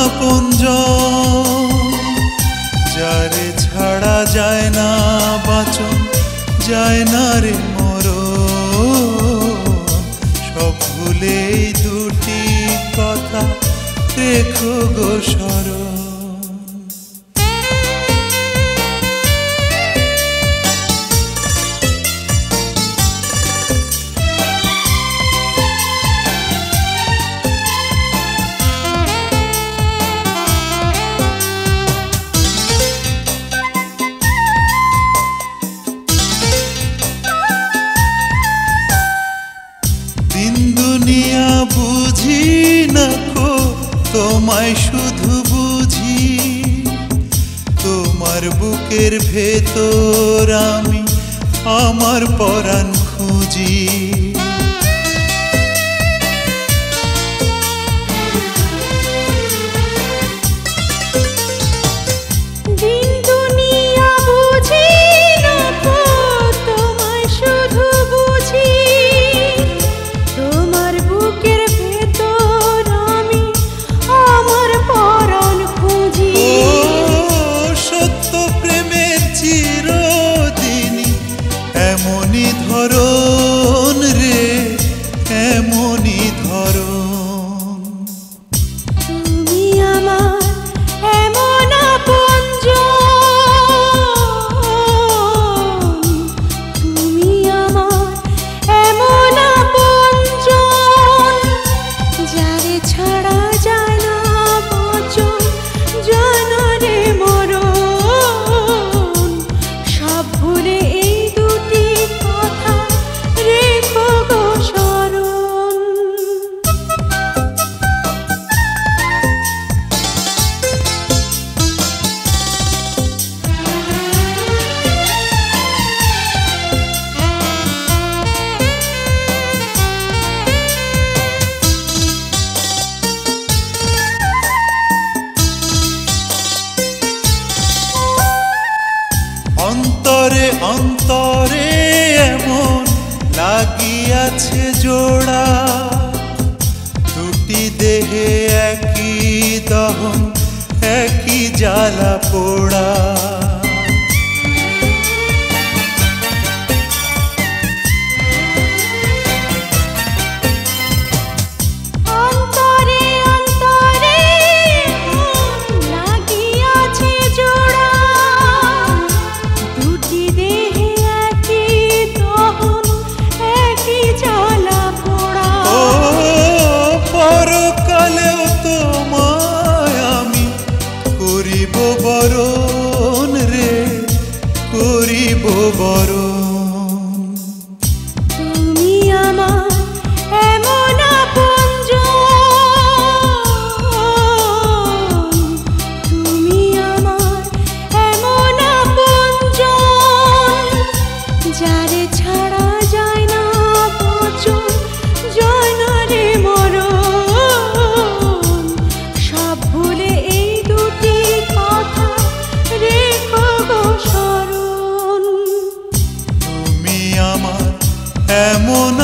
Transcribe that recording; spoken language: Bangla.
আপনজন, যারে ছাড়া যায় না বাঁচন, যায় না রে মরণ। সব ভুলে দুটি কথা রেখো গো স্মরণ। দিন দুনিয়া বুঝি না কো, তোমায় শুধু বুঝি। তোমার বুকের ভেতর আমি আমার পরাণ খুঁজি। এমনি ধরন রে, এমনি ধরন। তুমি আমার এমন আপনজন, তুমি আমার এমন আপনজন, যারে ছাড়া যায় না বাঁচন, যায় না রে মরণ। সব ভুলে অন্তরে অন্তরে এমন লাগিয়াছে জোড়া, দুটি দেহে একই দহন, একই জ্বালা পোড়া। বরণ রে, করিব বরণ। তুমি আমার এমন আপনজন, তুমি আমার এমন আপনজন, যারে ছাড়া যায় না বাঁচন, যায় না রে মরণ। সব ভুলে এই দুটি কথা রেখো গো স্মরণ। তুমি আমার এমন